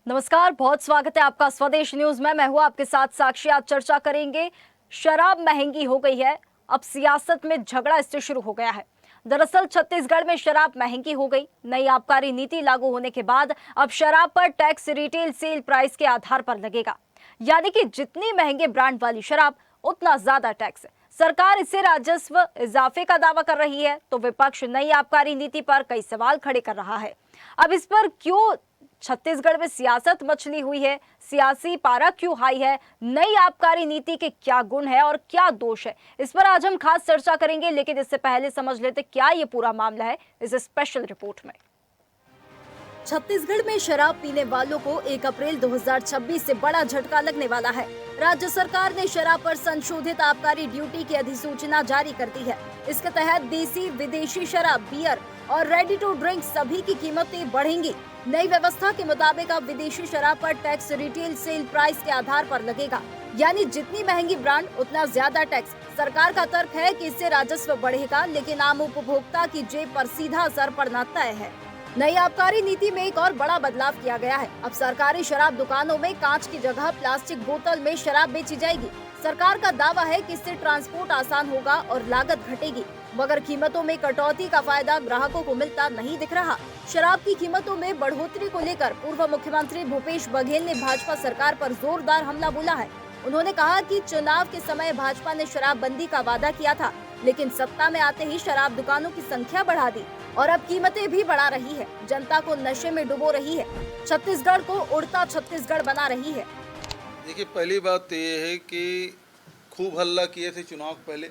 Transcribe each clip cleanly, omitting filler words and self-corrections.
नमस्कार, बहुत स्वागत है आपका स्वदेश न्यूज में। मैं हूं आपके साथ साक्षी। आज चर्चा करेंगे, शराब महंगी हो गई है, अब सियासत में झगड़ा इससे शुरू हो गया है। दरअसल छत्तीसगढ़ में शराब महंगी हो गई। नई आबकारी नीति लागू होने के बाद अब शराब पर टैक्स रिटेल सेल प्राइस के आधार पर लगेगा, यानी कि जितनी महंगे ब्रांड वाली शराब उतना ज्यादा टैक्स। सरकार इससे राजस्व इजाफे का दावा कर रही है, तो विपक्ष नई आबकारी नीति पर कई सवाल खड़े कर रहा है। अब इस पर क्यों छत्तीसगढ़ में सियासत मचली हुई है, सियासी पारा क्यों हाई है, नई आबकारी नीति के क्या गुण है और क्या दोष है, इस पर आज हम खास चर्चा करेंगे। लेकिन इससे पहले समझ लेते क्या ये पूरा मामला है इस स्पेशल रिपोर्ट में। छत्तीसगढ़ में शराब पीने वालों को 1 अप्रैल 2026 से बड़ा झटका लगने वाला है। राज्य सरकार ने शराब पर संशोधित आबकारी ड्यूटी की अधिसूचना जारी कर दी है। इसके तहत देसी, विदेशी शराब, बियर और रेडी टू ड्रिंक सभी की कीमतें बढ़ेंगी। नई व्यवस्था के मुताबिक अब विदेशी शराब पर टैक्स रिटेल सेल प्राइस के आधार पर लगेगा, यानी जितनी महंगी ब्रांड उतना ज्यादा टैक्स। सरकार का तर्क है कि इससे राजस्व बढ़ेगा, लेकिन आम उपभोक्ता की जेब पर सीधा असर पड़ना तय है। नई आबकारी नीति में एक और बड़ा बदलाव किया गया है। अब सरकारी शराब दुकानों में कांच की जगह प्लास्टिक बोतल में शराब बेची जाएगी। सरकार का दावा है कि इससे ट्रांसपोर्ट आसान होगा और लागत घटेगी, मगर कीमतों में कटौती का फायदा ग्राहकों को मिलता नहीं दिख रहा। शराब की कीमतों में बढ़ोतरी को लेकर पूर्व मुख्यमंत्री भूपेश बघेल ने भाजपा सरकार पर जोरदार हमला बोला है। उन्होंने कहा कि चुनाव के समय भाजपा ने शराबबंदी का वादा किया था, लेकिन सत्ता में आते ही शराब दुकानों की संख्या बढ़ा दी और अब कीमतें भी बढ़ा रही है। जनता को नशे में डुबो रही है, छत्तीसगढ़ को उड़ता छत्तीसगढ़ बना रही है। देखिए, पहली बात तो ये है कि खूब हल्ला किए थे चुनाव के पहले,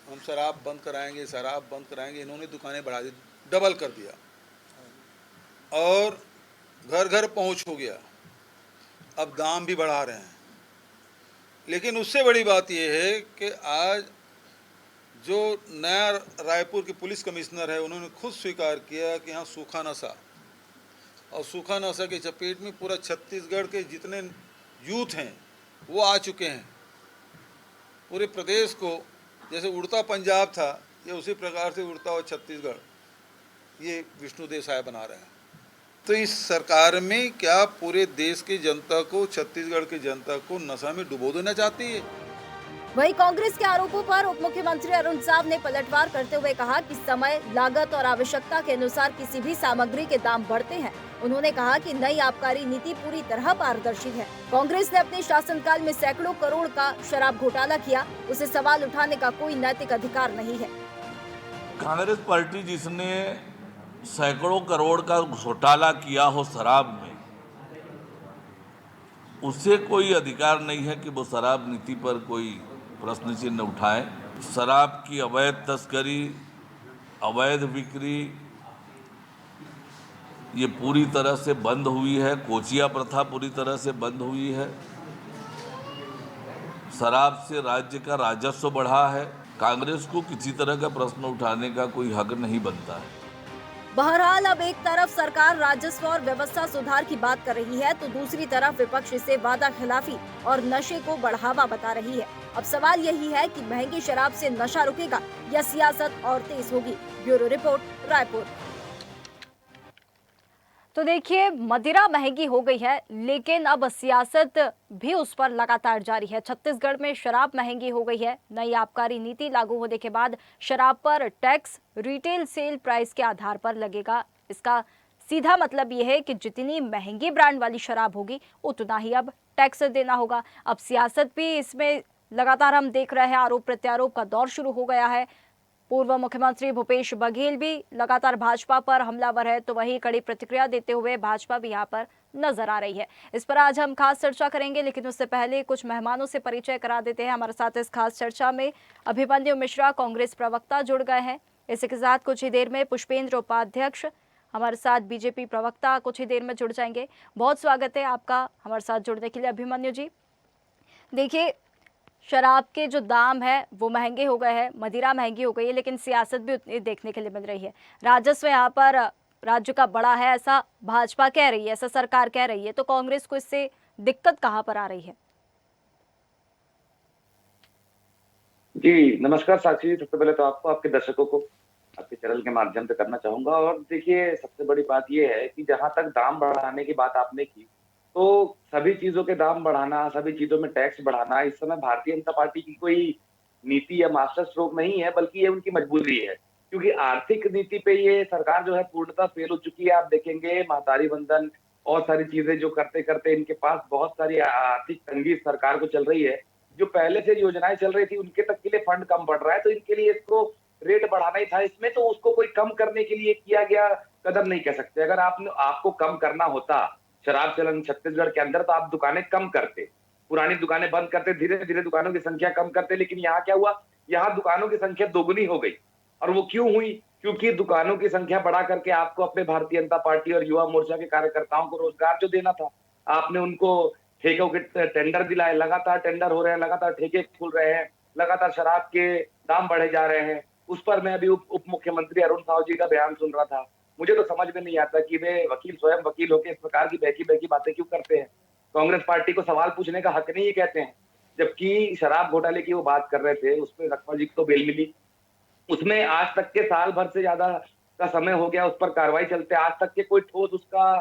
हम शराब बंद कराएंगे, शराब बंद कराएंगे। इन्होंने दुकानें बढ़ा दी, डबल कर दिया और घर घर पहुंच हो गया। अब दाम भी बढ़ा रहे हैं। लेकिन उससे बड़ी बात यह है कि आज जो नया रायपुर के पुलिस कमिश्नर है, उन्होंने खुद स्वीकार किया कि यहाँ सूखा नशा, और सूखा नशा की चपेट में पूरा छत्तीसगढ़ के जितने यूथ हैं वो आ चुके हैं। पूरे प्रदेश को जैसे उड़ता पंजाब था, ये उसी प्रकार से उड़ता हुआ छत्तीसगढ़ ये विष्णु देसाई बना रहे हैं। तो इस सरकार में क्या पूरे देश की जनता को, छत्तीसगढ़ की जनता को नशा में डुबो देना चाहती है? वहीं कांग्रेस के आरोपों पर उप मुख्यमंत्री अरुण साव ने पलटवार करते हुए कहा कि समय, लागत और आवश्यकता के अनुसार किसी भी सामग्री के दाम बढ़ते हैं। उन्होंने कहा कि नई आबकारी नीति पूरी तरह पारदर्शी है। कांग्रेस ने अपने शासनकाल में सैकड़ों करोड़ का शराब घोटाला किया, उसे सवाल उठाने का कोई नैतिक अधिकार नहीं है। कांग्रेस पार्टी जिसने सैकड़ों करोड़ का घोटाला किया हो शराब में, उसे कोई अधिकार नहीं है कि वो शराब नीति पर कोई प्रश्न चिन्ह उठाए। शराब की अवैध तस्करी, अवैध बिक्री ये पूरी तरह से बंद हुई है। कोचिया प्रथा पूरी तरह से बंद हुई है। शराब से राज्य का राजस्व बढ़ा है। कांग्रेस को किसी तरह का प्रश्न उठाने का कोई हक नहीं बनता है। बहरहाल अब एक तरफ सरकार राजस्व और व्यवस्था सुधार की बात कर रही है, तो दूसरी तरफ विपक्ष इसे वादा खिलाफी और नशे को बढ़ावा बता रही है। अब सवाल यही है कि महंगी शराब से नशा रुकेगा या सियासत और तेज होगी। Bureau report, Raipur. तो देखिए, मदिरा महंगी हो गई है, लेकिन अब सियासत भी उस पर लगातार जारी है। छत्तीसगढ़ में शराब महंगी हो गई है। नई आबकारी नीति लागू होने के बाद शराब पर टैक्स रिटेल सेल प्राइस के आधार पर लगेगा। इसका सीधा मतलब यह है कि जितनी महंगी ब्रांड वाली शराब होगी उतना ही अब टैक्स देना होगा। अब सियासत भी इसमें लगातार हम देख रहे हैं, आरोप प्रत्यारोप का दौर शुरू हो गया है। पूर्व मुख्यमंत्री भूपेश बघेल भी लगातार भाजपा पर हमलावर है, तो वही कड़ी प्रतिक्रिया देते हुए भाजपा भी यहाँ पर नजर आ रही है। इस पर आज हम खास चर्चा करेंगे, लेकिन उससे पहले कुछ मेहमानों से परिचय करा देते हैं। हमारे साथ इस खास चर्चा में अभिमन्यु मिश्रा, कांग्रेस प्रवक्ता, जुड़ गए हैं। इसी के साथ कुछ ही देर में पुष्पेंद्र उपाध्यक्ष, हमारे साथ बीजेपी प्रवक्ता, कुछ ही देर में जुड़ जाएंगे। बहुत स्वागत है आपका हमारे साथ जुड़ने के लिए अभिमन्यु जी। देखिए, शराब के जो दाम है वो महंगे हो गए हैं, मदिरा महंगी हो गई है, लेकिन सियासत भी उतनी देखने के लिए मिल रही है। राजस्व यहाँ पर राज्य का बड़ा है, ऐसा भाजपा कह रही है, ऐसा सरकार कह रही है, तो कांग्रेस को इससे दिक्कत कहाँ पर आ रही है? जी नमस्कार साक्षी जी। सबसे पहले तो आपको, आपके दर्शकों को आपके चैनल के माध्यम से करना चाहूंगा। और देखिए, सबसे बड़ी बात यह है कि जहां तक दाम बढ़ाने की बात आपने की, तो सभी चीजों के दाम बढ़ाना, सभी चीजों में टैक्स बढ़ाना इस समय भारतीय जनता पार्टी की कोई नीति या मास्टर स्ट्रोक नहीं है, बल्कि ये उनकी मजबूरी है। क्योंकि आर्थिक नीति पे ये सरकार जो है पूर्णतः फेल हो चुकी है। आप देखेंगे महतारी वंदन और सारी चीजें जो करते-करते इनके पास बहुत सारी आर्थिक तंगी इस सरकार को चल रही है। जो पहले से योजनाएं चल रही थी उनके तक के लिए फंड कम बढ़ रहा है, तो इनके लिए इसको रेट बढ़ाना ही था इसमें, तो उसको कोई कम करने के लिए किया गया कदम नहीं कह सकते। अगर आपको कम करना होता शराब चलन छत्तीसगढ़ के अंदर, तो आप दुकानें कम करते, पुरानी दुकानें बंद करते, धीरे-धीरे दुकानों की संख्या कम करते। लेकिन यहाँ क्या हुआ, यहाँ दुकानों की संख्या दोगुनी हो गई। और वो क्यों हुई? क्योंकि दुकानों की संख्या बढ़ा करके आपको अपने भारतीय जनता पार्टी और युवा मोर्चा के कार्यकर्ताओं को रोजगार जो देना था, आपने उनको ठेकों के टेंडर दिलाए, लगातार टेंडर हो रहे हैं, लगातार ठेके खुल रहे हैं, लगातार शराब के दाम बढ़े जा रहे हैं। उस पर मैं अभी उप मुख्यमंत्री अरुण साव जी का बयान सुन रहा था। मुझे तो समझ में नहीं आता कि वे वकील स्वयं वकील होकर इस प्रकार की बहकी-बहकी बातें क्यों करते हैं। कांग्रेस पार्टी को सवाल पूछने का हक नहीं, ये कहते हैं। जबकि शराब घोटाले की वो बात कर रहे थे, उसमें रकमा जी को तो बेल मिली। उसमें आज तक के साल भर से ज्यादा का समय हो गया, उस पर कार्रवाई चलते, आज तक के कोई ठोस उसका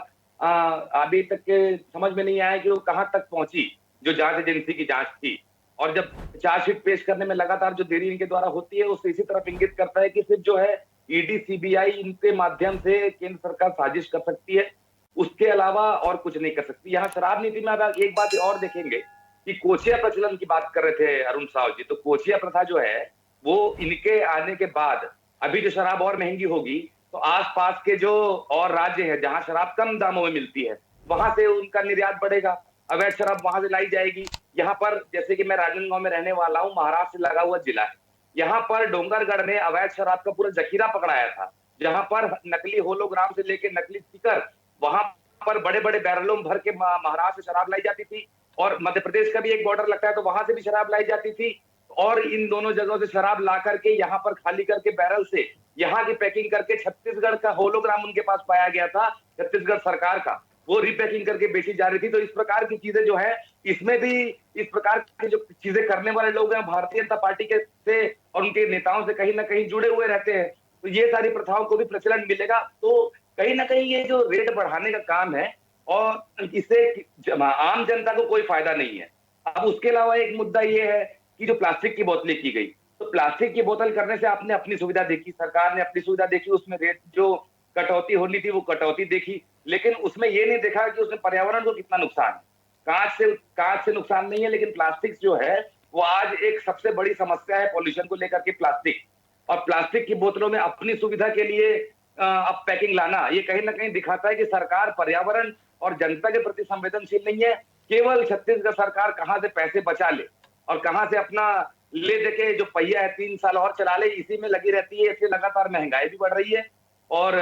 अभी तक के समझ में नहीं आया कि वो कहाँ तक पहुंची, जो जांच एजेंसी की जांच थी। और जब चार्जशीट पेश करने में लगातार जो देरी इनके द्वारा होती है, उससे इसी तरफ इंगित करता है कि सिर्फ जो है ईडी सीबीआई इनके माध्यम से केंद्र सरकार साजिश कर सकती है, उसके अलावा और कुछ नहीं कर सकती। यहाँ शराब नीति में आप एक बात और देखेंगे कि कोचिया प्रचलन की बात कर रहे थे अरुण साव जी, तो कोचिया प्रथा जो है वो इनके आने के बाद अभी जो शराब और महंगी होगी, तो आसपास के जो और राज्य हैं जहां शराब कम दामों में मिलती है, वहां से उनका निर्यात बढ़ेगा, अवैध शराब वहां से लाई जाएगी। यहाँ पर जैसे कि मैं राजनांदगांव में रहने वाला हूँ, महाराष्ट्र से लगा हुआ जिला है, यहाँ पर डोंगरगढ़ में अवैध शराब का पूरा जखीरा पकड़ाया था, जहां पर नकली होलोग्राम से लेके नकली स्टिकर, वहां पर बड़े बड़े बैरलों में भर के महाराष्ट्र से शराब लाई जाती थी। और मध्य प्रदेश का भी एक बॉर्डर लगता है, तो वहां से भी शराब लाई जाती थी। और इन दोनों जगहों से शराब ला करके यहाँ पर खाली करके बैरल से यहाँ की पैकिंग करके छत्तीसगढ़ का होलोग्राम उनके पास पाया गया था, छत्तीसगढ़ सरकार का, वो रिपैकिंग करके बेची जा रही थी। तो इस प्रकार की चीजें जो है, इसमें भी इस प्रकार की जो चीजें करने वाले लोग हैं भारतीय जनता पार्टी के से और उनके नेताओं से कहीं ना कहीं जुड़े हुए रहते हैं, तो ये सारी प्रथाओं को भी प्रचलन मिलेगा। तो कहीं ना कहीं ये जो रेट बढ़ाने का काम है, और इससे आम जनता को कोई फायदा नहीं है। अब उसके अलावा एक मुद्दा ये है कि जो प्लास्टिक की बोतलें की गई, तो प्लास्टिक की बोतल करने से आपने अपनी सुविधा देखी, सरकार ने अपनी सुविधा देखी, उसमें रेट जो कटौती होनी थी वो कटौती देखी, लेकिन उसमें ये नहीं देखा कि उसमें पर्यावरण को कितना नुकसान है। कांच से नुकसान नहीं है, लेकिन प्लास्टिक जो है वो आज एक सबसे बड़ी समस्या है पॉल्यूशन को लेकर के, प्लास्टिक। और प्लास्टिक की बोतलों में अपनी सुविधा के लिए अब पैकिंग लाना, ये कहीं ना कहीं दिखाता है कि सरकार पर्यावरण और जनता के प्रति संवेदनशील नहीं है। केवल छत्तीसगढ़ सरकार कहां से पैसे बचा ले और कहां से अपना ले देके जो पहिया है 3 साल और चला ले, इसी में लगी रहती है। इससे लगातार महंगाई भी बढ़ रही है और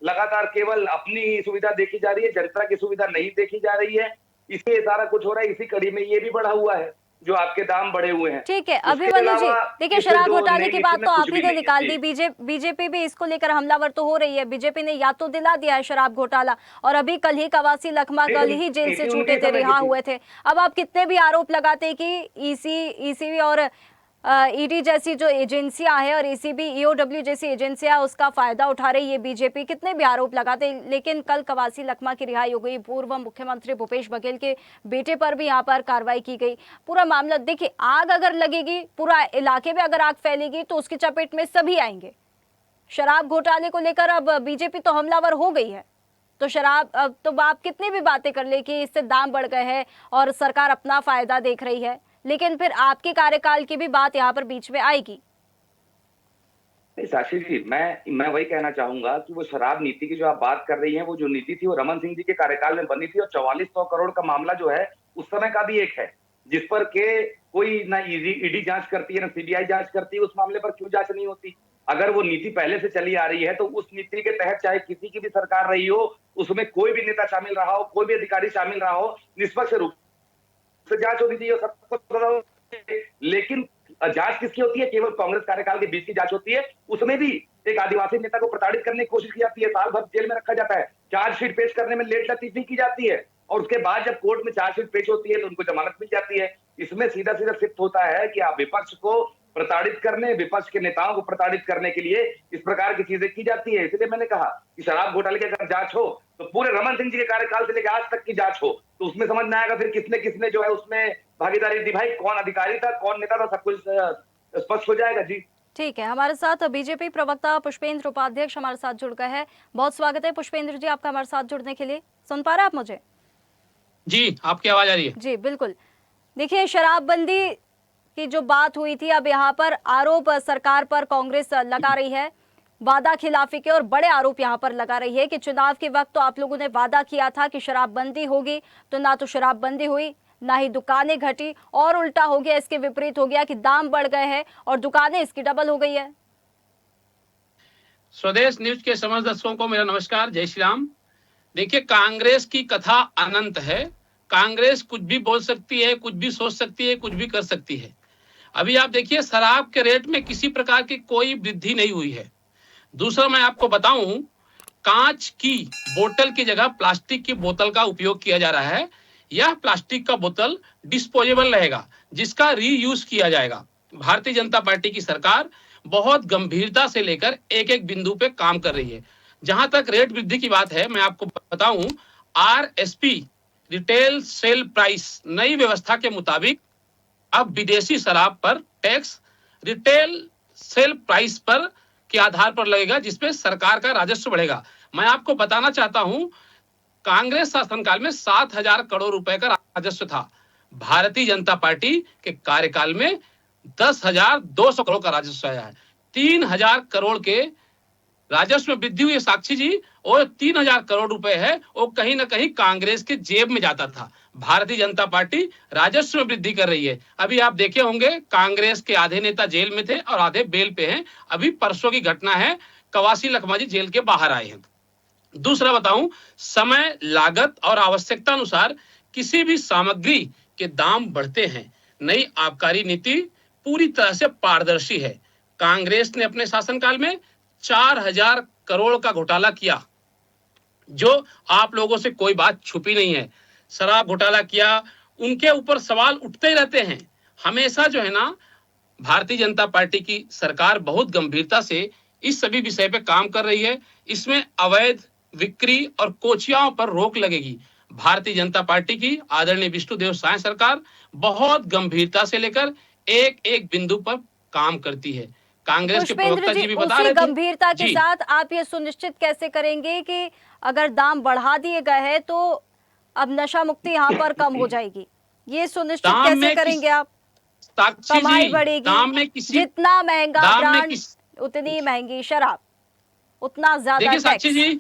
लगातार केवल अपनी सुविधा देखी जा रही है, जनता की सुविधा नहीं देखी जा रही है। इसलिए सारा कुछ हो रहा है। इसी कड़ी में ये भी बढ़ा हुआ है, जो आपके दाम बढ़े हुए हैं। ठीक है उसके अभिमन्यु जी, अलावा देखिए इसमें शराब जो घोटाले नई की नीति बात में तो आप कुछ ही भी ने नहीं है। निकाल जी। दी, बीजेपी भी इसको लेकर हमलावर तो हो रही है। बीजेपी ने या तो दिला दिया है शराब घोटाला, और अभी कल ही कवासी लखमा कल ही जेल से नीति छूटे उनके थे, समय की रिहा थी। हुए थे। अब आप कितने भी आरोप लगाते कि ईसी और ईडी जैसी जो एजेंसियां हैं और ईसीबी ईओडब्ल्यू जैसी एजेंसियां उसका फायदा उठा रही है, बीजेपी कितने भी आरोप लगाते, लेकिन कल कवासी लखमा की रिहाई हो गई। पूर्व मुख्यमंत्री भूपेश बघेल के बेटे पर भी यहाँ पर कार्रवाई की गई। पूरा मामला देखिए, आग अगर लगेगी, पूरा इलाके में अगर आग फैलेगी तो उसकी चपेट में सभी आएंगे। शराब घोटाले को लेकर अब बीजेपी तो हमलावर हो गई है, तो शराब अब तो आप कितनी भी बातें कर ले कि इससे दाम बढ़ गए हैं और सरकार अपना फायदा देख रही है, लेकिन फिर आपके कार्यकाल की भी बात यहाँ पर बीच में आएगी। नहीं साक्षी जी, मैं वही कहना चाहूंगा कि वो शराब नीति की जो आप बात कर रही हैं, वो जो नीति थी वो रमन सिंह जी के कार्यकाल में बनी थी। और 4400 करोड़ का मामला जो है उस समय का भी एक है, जिस पर के कोई ना ईडी जांच करती है ना सीबीआई जांच करती है। उस मामले पर क्यों जांच नहीं होती? अगर वो नीति पहले से चली आ रही है, तो उस नीति के तहत चाहे किसी की भी सरकार रही हो, उसमें कोई भी नेता शामिल रहा हो, कोई भी अधिकारी शामिल रहा हो, निष्पक्ष रूप से जांच होनी चाहिए, सबको पता हो। लेकिन जांच किसकी होती है? केवल कांग्रेस कार्यकाल के बीच की जांच होती है। उसमें भी एक आदिवासी नेता को प्रताड़ित करने की कोशिश की जाती है, साल भर जेल में रखा जाता है, चार्जशीट पेश करने में लेट लतीफी की जाती है, और उसके बाद जब कोर्ट में चार्जशीट पेश होती है तो उनको जमानत मिल जाती है। इसमें सीधा सीधा सिद्ध होता है कि आप विपक्ष को प्रताड़ित करने, विपक्ष के नेताओं को प्रताड़ित करने के लिए इस प्रकार की चीजें की जाती है। इसलिए मैंने कहा कि शराब घोटाले की अगर जांच हो तो तो पूरे रमन सिंह जी के कार्यकाल से लेकर आज तक की जांच हो तो उसमें समझ में आएगा फिर किसने किसने जो है उसमें भागीदारी निभाई, कौन अधिकारी था, कौन नेता था, सब कुछ स्पष्ट हो जाएगा जी। ठीक है, हमारे साथ बीजेपी प्रवक्ता पुष्पेंद्र उपाध्यक्ष हमारे साथ जुड़ गए हैं। बहुत स्वागत है पुष्पेंद्र जी आपका हमारे साथ जुड़ने के लिए। सुन पा रहे हैं आप मुझे? जी, आपकी आवाज आ रही है? जी बिल्कुल। देखिए, शराबबंदी की जो बात हुई थी, अब यहाँ पर आरोप सरकार पर कांग्रेस लगा रही है, वादा खिलाफी के, और बड़े आरोप यहाँ पर लगा रही है कि चुनाव के वक्त तो आप लोगों ने वादा किया था कि शराबबंदी होगी, तो ना तो शराबबंदी हुई, ना ही दुकानें घटी, और उल्टा हो गया, इसके विपरीत हो गया कि दाम बढ़ गए हैं और दुकानें इसकी डबल हो गई है। स्वदेश न्यूज के समस्त दर्शकों को मेरा नमस्कार, जय श्री राम। देखिए, कांग्रेस की कथा अनंत है। कांग्रेस कुछ भी बोल सकती है, कुछ भी सोच सकती है, कुछ भी कर सकती है। अभी आप देखिए, शराब के रेट में किसी प्रकार की कोई वृद्धि नहीं हुई है। दूसरा, मैं आपको बताऊं, कांच की बोतल की जगह प्लास्टिक की बोतल का उपयोग किया जा रहा है। यह प्लास्टिक का बोतल डिस्पोजेबल रहेगा, जिसका रीयूज किया जाएगा। भारतीय जनता पार्टी की सरकार बहुत गंभीरता से लेकर एक एक बिंदु पे काम कर रही है। जहां तक रेट वृद्धि की बात है, मैं आपको बताऊं, आरएसपी रिटेल सेल प्राइस नई व्यवस्था के मुताबिक अब विदेशी शराब पर टैक्स रिटेल सेल प्राइस पर के आधार पर लगेगा, जिसपे सरकार का राजस्व बढ़ेगा। मैं आपको बताना चाहता हूं, कांग्रेस शासनकाल में 7,000 करोड़ रुपए का राजस्व था। भारतीय जनता पार्टी के कार्यकाल में 10,200 करोड़ का राजस्व आया है। 3,000 करोड़ के राजस्व में वृद्धि हुई है साक्षी जी, और 3,000 करोड़ रुपए है वो कहीं ना कहीं कांग्रेस के जेब में जाता था। भारतीय जनता पार्टी राजस्व में वृद्धि कर रही है। अभी आप देखे होंगे, कांग्रेस के आधे नेता जेल में थे और आधे बेल पे हैं। अभी परसों की घटना है, कवासी लखमा जी जेल के बाहर आए हैं। दूसरा बताऊं, समय, लागत और आवश्यकता अनुसार किसी भी सामग्री के दाम बढ़ते हैं। नई आबकारी नीति पूरी तरह से पारदर्शी है। कांग्रेस ने अपने शासनकाल में 4,000 करोड़ का घोटाला किया, जो आप लोगों से कोई बात छुपी नहीं है। शराब घोटाला किया, उनके ऊपर सवाल उठते ही रहते हैं हमेशा। जो है ना, भारतीय जनता पार्टी की सरकार बहुत गंभीरता से इस सभी विषय पे काम कर रही है। इसमें अवैध बिक्री और कोचियाओं पर रोक लगेगी। भारतीय जनता पार्टी की आदरणीय विष्णुदेव साय सरकार बहुत गंभीरता से लेकर एक एक बिंदु पर काम करती है। कांग्रेस के पुष्पेंद्र प्रवक्ता जी, जी भी बता उसी रहे थे। गंभीरता के जी, साथ आप ये सुनिश्चित कैसे करेंगे कि अगर दाम बढ़ा दिए गए हैं तो अब नशा मुक्ति यहाँ पर कम हो जाएगी? ये सुनिश्चित दाम कैसे में करेंगे आप? साक्षी कमाई जी, बढ़ेगी, दाम में किसी जितना महंगा दाम में ब्रांड किस उतनी महंगी शराब, उतना ज्यादा देखिए साक्षी टैक्स। जी,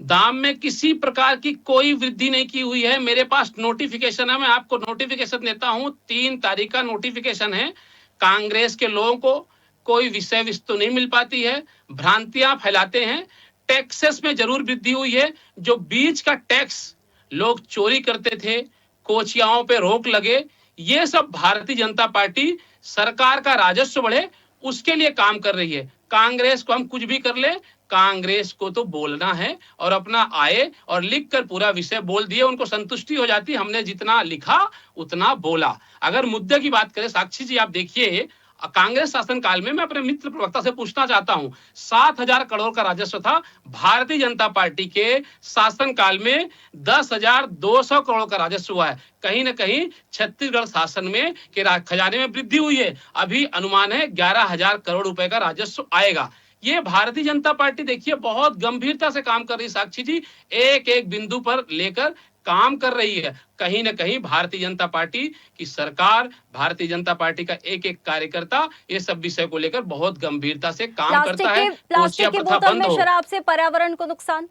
दाम में किसी प्रकार की कोई वृद्धि नहीं की हुई है। मेरे पास नोटिफिकेशन है, मैं आपको नोटिफिकेशन देता हूं। 3 तारीख का नोटिफिकेशन है। कांग्रेस के लोगों को कोई विषय वस्तु नहीं मिल पाती है, भ्रांतियां फैलाते हैं। टैक्सेस में जरूर वृद्धि हुई है। जो बीच का टैक्स लोग चोरी करते थे, कोचियाओं पे रोक लगे, ये सब भारतीय जनता पार्टी सरकार का राजस्व बढ़े उसके लिए काम कर रही है। कांग्रेस को हम कुछ भी कर ले, कांग्रेस को तो बोलना है और अपना आए और लिख कर पूरा विषय बोल दिए, उनको संतुष्टि हो जाती। हमने जितना लिखा उतना बोला। अगर मुद्दे की बात करें साक्षी जी, आप देखिए, कांग्रेस शासनकाल में मैं अपने मित्र प्रवक्ता से पूछना चाहता हूं, 7,000 करोड़ का राजस्व था। भारतीय जनता पार्टी के शासनकाल में 10,200 करोड़ का राजस्व हुआ है। कहीं ना कहीं छत्तीसगढ़ शासन में के खजाने में वृद्धि हुई है। अभी अनुमान है 11,000 करोड़ रुपए का राजस्व आएगा। ये भारतीय जनता पार्टी देखिए बहुत गंभीरता से काम कर रही है साक्षी जी, एक एक बिंदु पर लेकर काम कर रही है। कहीं ना कहीं भारतीय जनता पार्टी की सरकार, भारतीय जनता पार्टी का एक एक कार्यकर्ता ये सब विषय को लेकर बहुत गंभीरता से काम करता है। प्लास्टिक की प्रथा बोतल बंद में हो। शराब से पर्यावरण को नुकसान?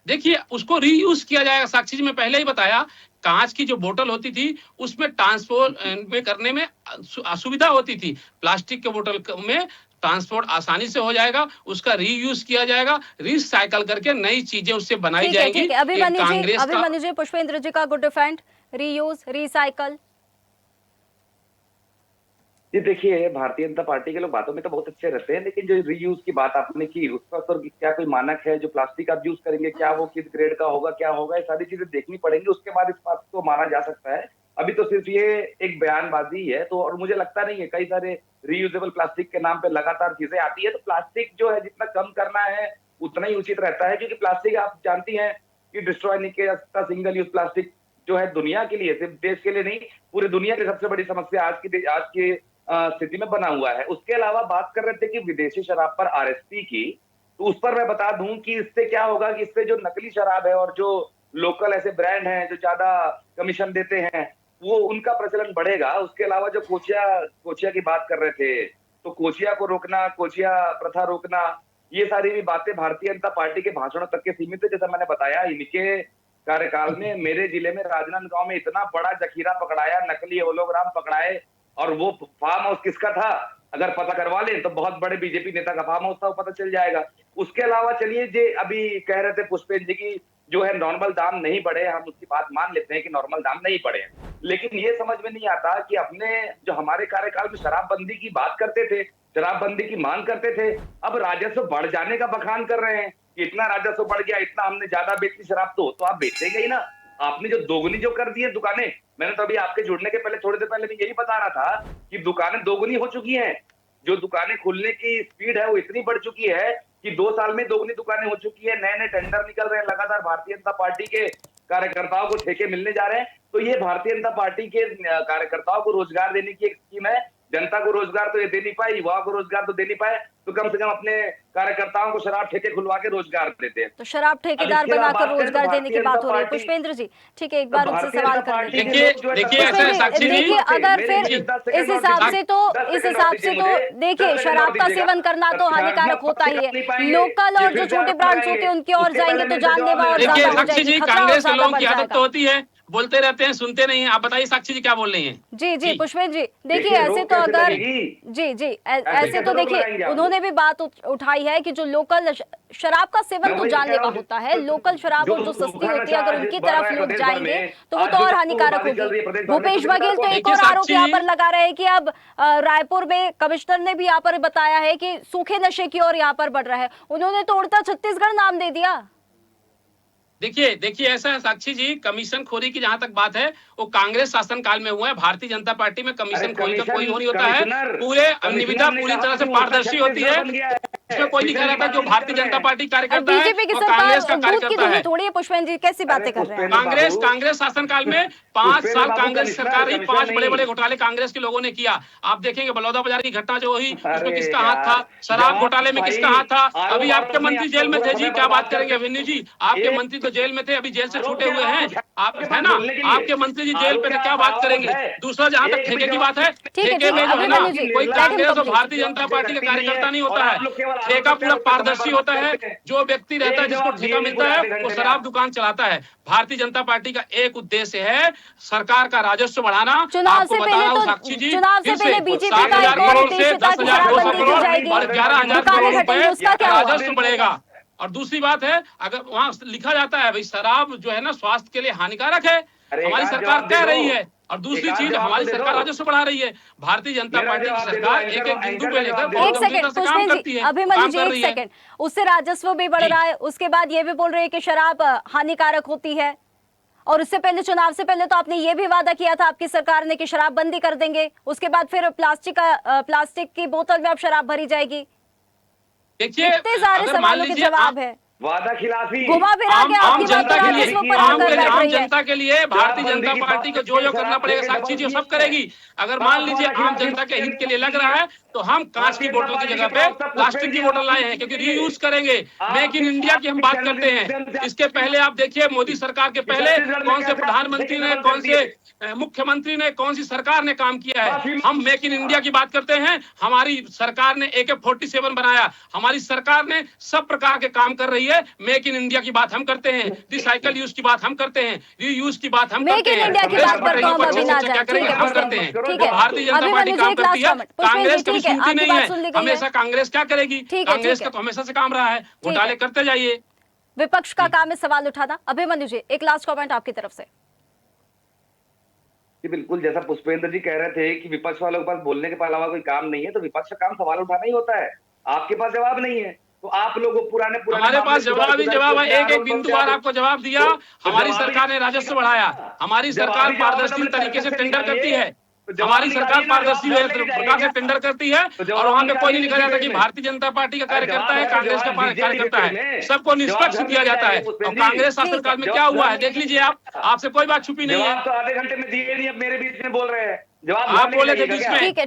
देखिए, उसको रीयूज किया जाएगा साक्षी जी, मैं पहले ही बताया। कांच की जो बोतल होती थी उसमें ट्रांसपोर्ट में करने में असुविधा होती थी। प्लास्टिक के बोतल में ट्रांसपोर्ट आसानी से हो जाएगा, उसका रीयूज किया जाएगा, रिसाइकल करके नई चीजें उससे बनाई जाएंगी। ठीक है, कांग्रेस का अभिमन्यु जी, पुष्पेंद्र जी का गुड डिफेंड, रीयूज, रिसाइकल। जी देखिए, भारतीय जनता पार्टी के लोग बातों में तो बहुत अच्छे रहते हैं, लेकिन जो रीयूज की बात आपने की उसका तो क्या कोई मानक है? जो प्लास्टिक आप यूज करेंगे क्या वो किस ग्रेड का होगा, क्या होगा, ये सारी चीजें देखनी पड़ेंगी, उसके बाद इस बात को माना जा सकता है। अभी तो सिर्फ ये एक बयानबाजी है। तो और मुझे लगता नहीं है, कई सारे रीयूजेबल प्लास्टिक के नाम पे लगातार चीजें आती है। तो प्लास्टिक जो है जितना कम करना है उतना ही उचित रहता है, क्योंकि प्लास्टिक आप जानती हैं कि डिस्ट्रॉय नहीं किया जा सकता। सिंगल यूज प्लास्टिक जो है दुनिया के लिए, सिर्फ देश के लिए नहीं, पूरी दुनिया की सबसे बड़ी समस्या आज की स्थिति में बना हुआ है। उसके अलावा बात कर रहे थे कि विदेशी शराब पर आरएसपी की, तो उस पर मैं बता दूं कि इससे क्या होगा कि इससे जो नकली शराब है और जो लोकल ऐसे ब्रांड हैं जो ज्यादा कमीशन देते हैं, वो उनका प्रचलन बढ़ेगा। उसके अलावा जो कोचिया की बात कर रहे थे, तो कोचिया को रोकना, कोचिया प्रथा रोकना, ये सारी भी बातें भारतीय जनता पार्टी के भाषणों तक के सीमित है। जैसा मैंने बताया, इनके कार्यकाल में मेरे जिले में राजनांदगांव में इतना बड़ा जखीरा पकड़ाया, नकली होलोग्राम पकड़ाए, और वो फार्म हाउस किसका था अगर पता करवा लें तो बहुत बड़े बीजेपी नेता का फार्म हाउस था, वो पता चल जाएगा। उसके अलावा चलिए, जे अभी कह रहे थे पुष्पेंद्र जी की जो है नॉर्मल दाम नहीं बढ़े, हम उसकी बात मान लेते हैं कि नॉर्मल दाम नहीं बढ़े, लेकिन ये समझ में नहीं आता कि अपने जो हमारे कार्यकाल में शराबबंदी की बात करते थे, शराबबंदी की मांग करते थे, अब राजस्व बढ़ जाने का बखान कर रहे हैं कि इतना राजस्व बढ़ गया, इतना हमने ज्यादा बेची शराब, तो आप बेचेंगे ही ना। आपने जो दोगुनी जो कर दी है दुकानें, मैंने तो अभी आपके जुड़ने के पहले थोड़ी देर पहले भी यही बता रहा था कि दुकानें दोगुनी हो चुकी हैं। जो दुकानें खुलने की स्पीड है वो इतनी बढ़ चुकी है कि 2 साल में दोगुनी दुकानें हो चुकी है। नए नए टेंडर निकल रहे हैं, लगातार भारतीय जनता पार्टी के कार्यकर्ताओं को ठेके मिलने जा रहे हैं। तो ये भारतीय जनता पार्टी के कार्यकर्ताओं को रोजगार देने की एक स्कीम है। जनता को रोजगार तो ये दे नहीं पाए, युवाओं को रोजगार तो दे नहीं पाए, तो कम से कम अपने कार्यकर्ताओं को शराब ठेके खुलवा के रोजगार देते हैं। तो शराब ठेकेदार बनाकर रोजगार देने की बात हो रही है। पुष्पेंद्र जी, ठीक है, एक बार उनसे सवाल कर लेते हैं। देखिए, अगर फिर इस हिसाब से तो देखिए, शराब का सेवन करना तो हानिकारक होता ही है। लोकल और जो छोटे ब्रांड्स होते हैं उनकी ओर जाएंगे तो जानलेवा और ज्यादा हो जाएगी, खतरा और ज्यादा बढ़ जाएगा। होती है, बोलते रहते हैं, सुनते नहीं हैं। आप बताइए साक्षी जी क्या बोल रही हैं? जी पुष्पेंद्र जी, देखिए ऐसे तो अगर ऐसे तो देखिए उन्होंने भी बात उठाई है कि जो लोकल शराब का सेवन तो जानलेवा होता है, लोकल शराब और जो सस्ती होती है, अगर उनकी तरफ लोग जाएंगे तो वो तो और हानिकारक होगी। भूपेश बघेल तो एक और आरोप यहाँ पर लगा रहे हैं कि अब रायपुर में कमिश्नर ने भी यहाँ पर बताया है कि सूखे नशे की ओर यहाँ पर बढ़ रहा है। उन्होंने तो उड़ता छत्तीसगढ़ नाम दे दिया। देखिए ऐसा है साक्षी जी, कमीशन खोरी की जहां तक बात है वो कांग्रेस शासन काल में हुआ है। भारतीय जनता पार्टी में कमीशन खोरी का कोई वो नहीं होता है। पूरे निविदा पूरी तरह से पारदर्शी होती है। इसमें कोई नहीं कह रहा था जो भारतीय जनता पार्टी कार्यकर्ता है बीजेपी की कांग्रेस का सरकार कार्यकर्ता है। थोड़ी है। पुष्पेंद्र जी कैसी बातें कर रहे हैं? कांग्रेस शासन काल में 5 साल कांग्रेस सरकार रही, 5 बड़े घोटाले कांग्रेस के लोगों ने किया। आप देखेंगे बलौदा बाजार की घटना जो हुई, उसमें किसका हाथ था? शराब घोटाले में किसका हाथ था? अभी आपके मंत्री जेल में थे जी, क्या बात करेंगे अभिन्यू जी? आपके मंत्री तो जेल में थे, अभी जेल से छूटे हुए हैं, आप है ना? आपके मंत्री जी जेल पे थे, क्या बात करेंगे? दूसरा, जहां तक ठेके की बात है, ठेके में जो है ना, कोई कांग्रेस और भारतीय जनता पार्टी का कार्यकर्ता नहीं होता है। ठेका पूरा पारदर्शी होता है। जो व्यक्ति रहता है जिसको ठेका मिलता है वो शराब दुकान चलाता है। भारतीय जनता पार्टी का एक उद्देश्य है सरकार का राजस्व बढ़ाना। चुनाव से पहले तो चुनाव से पहले बीजेपी का एक और उद्देश्य था कि शराबबंदी की जाएगी और 11,000 दुकानें घटेंगी, उसका क्या हुआ? राजस्व बढ़ेगा। और दूसरी बात है, अगर वहां लिखा जाता है भाई शराब जो है ना स्वास्थ्य के लिए हानिकारक है, हमारी सरकार कह रही है, और दूसरी चीज हमारी सरकार राजस्व बढ़ा रही है। भारतीय जनता पार्टी की सरकार एक एक बिंदु पे लेकर एक सेकंड पुष्पेंद्र जी, अभिमन्यु जी, एक सेकंड, उससे राजस्व भी बढ़ रहा है, उसके बाद ये भी बोल रहे हैं कि शराब हानिकारक होती है, और उससे पहले चुनाव से पहले तो आपने ये भी वादा किया था आपकी सरकार ने कि शराब बंदी कर देंगे, उसके बाद फिर प्लास्टिक की बोतल में अब शराब भरी जाएगी। देखिए, इतने सारे सवालों के जवाब है, वादा खिलाफी, घुमा फिरा के आपकी बात आम जनता के लिए भारतीय जनता पार्टी को जो करना पड़ेगा साक्षी जी सब करेगी। अगर मान लीजिए आम जनता के हित के लिए लग रहा है तो हम कांच की बोतल की जगह पे प्लास्टिक की बोतल लाए हैं, क्योंकि रीयूज करेंगे। मेक इन इंडिया की हम बात करते हैं। इसके पहले आप देखिए मोदी सरकार के पहले कौन से प्रधानमंत्री ने, कौन से मुख्यमंत्री ने, कौन सी सरकार ने काम किया है। हम मेक इन इंडिया की बात करते हैं। हमारी सरकार ने AK-47 बनाया, हमारी सरकार ने सब प्रकार के काम कर रही है। मेक इन इंडिया की बात हम करते हैं, रिसाइकल यूज की बात हम करते हैं, रीयूज की बात हम करते हैं, इंडिया की बात पर तो हम अभी ना जाएं, ठीक है, हम करते हैं। ठीक है, भारतीय जनता पार्टी काम करती है, कांग्रेस कभी सुनती नहीं है। है। हमेशा कांग्रेस क्या करेगी? कांग्रेस का तो हमेशा से काम रहा है, घोटाले करते जाइए। विपक्ष का काम है सवाल उठाना। अभिमन्यु जी, एक लास्ट कमेंट आपकी तरफ से। बिल्कुल, जैसा पुष्पेंद्र जी कह रहे थे कि विपक्ष वालों के पास बोलने के अलावा कोई काम नहीं है, तो विपक्ष का काम सवाल उठाना ही होता है। आपके पास जवाब नहीं है तो आप लोगों पुराने हमारे पास जवाब ही जवाब है। एक बिंदु बार आपको जवाब दिया। हमारी सरकार ने राजस्व बढ़ाया, हमारी सरकार पारदर्शी तरीके से टेंडर करती है, हमारी सरकार पारदर्शी प्रकार से टेंडर करती है और वहाँ पे कोई नहीं लिखा जाता कि भारतीय जनता पार्टी का कार्यकर्ता है, कांग्रेस का कार्यकर्ता है, सबको निष्पक्ष किया जाता है। और कांग्रेस शासनकाल में क्या हुआ है देख लीजिए आप, आपसे कोई बात छुपी नहीं है। तो आधे घंटे में दिए नहीं, अब मेरे बीच में बोल रहे हैं जवाब आप बोले थे बीच में। ठीक है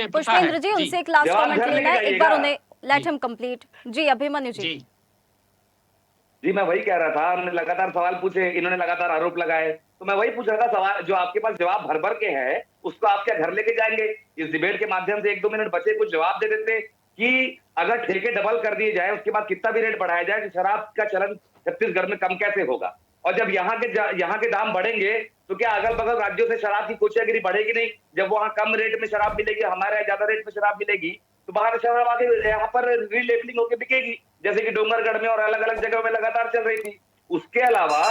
पुष्पेंद्र जी उनसे एक लास्ट कमेंट लेना है, एक बार उन्हें लेट हिम कंप्लीट। जी अभिमन्यु जी। जी मैं वही कह रहा था, हमने लगातार सवाल पूछे, इन्होंने लगातार आरोप लगाए, तो मैं वही पूछ रहा था सवाल जो आपके पास जवाब भर भर के है उसको आप क्या घर लेके जाएंगे? इस डिबेट के माध्यम से 1-2 मिनट बचे, कुछ जवाब दे देते कि अगर ठेके डबल कर दिए जाए उसके बाद कितना भी रेट बढ़ाया जाए तो शराब का चलन छत्तीसगढ़ में कम कैसे होगा? और जब यहाँ के दाम बढ़ेंगे तो क्या अगल बगल राज्यों से शराब की कोचियागिरी बढ़ेगी नहीं? जब वहाँ कम रेट में शराब मिलेगी, हमारे यहाँ ज्यादा रेट में शराब मिलेगी तो बाहर शराब आके यहाँ पर रीलेबलिंग होकर बिकेगी, जैसे कि डोंगरगढ़ में और अलग अलग जगहों में लगातार चल रही थी। उसके अलावा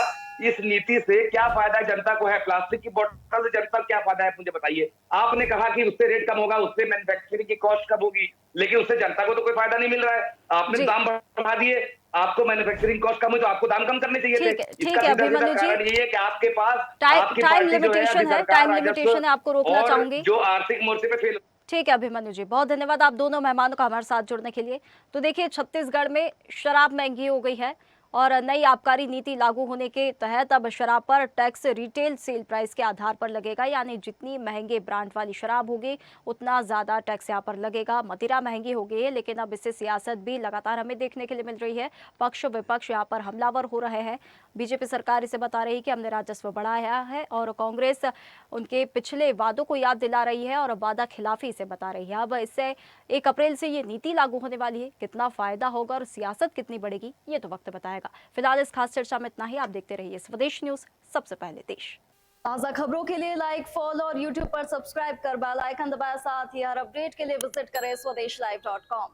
इस नीति से क्या फायदा जनता को है? प्लास्टिक की बोतल से जनता को क्या फायदा है मुझे बताइए। आपने कहा कि उससे रेट कम होगा, उससे मैन्युफैक्चरिंग की कॉस्ट कम होगी, लेकिन उससे जनता को तो कोई फायदा नहीं मिल रहा है। आपने दाम बढ़ा दिए, आपको मैन्युफैक्चरिंग कॉस्ट कम हुई तो आपको दाम कम करने चाहिए थे। ठीक है अभिमन्यु जी, कारण ये है कि आपके पास टाइम लिमिटेशन है, आपको रोकना चाहूंगी जो आर्थिक मोर्चे पे फेल। ठीक है अभिमन्यु जी, बहुत धन्यवाद आप दोनों मेहमानों का हमारे साथ जुड़ने के लिए। तो देखिए छत्तीसगढ़ में शराब महंगी हो गई है और नई आबकारी नीति लागू होने के तहत अब शराब पर टैक्स रिटेल सेल प्राइस के आधार पर लगेगा, यानी जितनी महंगे ब्रांड वाली शराब होगी उतना ज़्यादा टैक्स यहाँ पर लगेगा। मदिरा महंगी हो गई है लेकिन अब इससे सियासत भी लगातार हमें देखने के लिए मिल रही है। पक्ष विपक्ष यहाँ पर हमलावर हो रहे हैं। बीजेपी सरकार इसे बता रही है कि हमने राजस्व बढ़ाया है और कांग्रेस उनके पिछले वादों को याद दिला रही है और वादा खिलाफी इसे बता रही है। अब इससे 1 अप्रैल से ये नीति लागू होने वाली है, कितना फायदा होगा और सियासत कितनी बढ़ेगी ये तो वक्त बताएगा। फिलहाल इस खास चर्चा में इतना ही। आप देखते रहिए स्वदेश न्यूज, सबसे पहले देश। ताज़ा खबरों के लिए लाइक, फॉलो और यूट्यूब पर सब्सक्राइब कर बेल आइकन दबाएं। साथ ही हर अपडेट के लिए विजिट करें स्वदेशलाइव.com।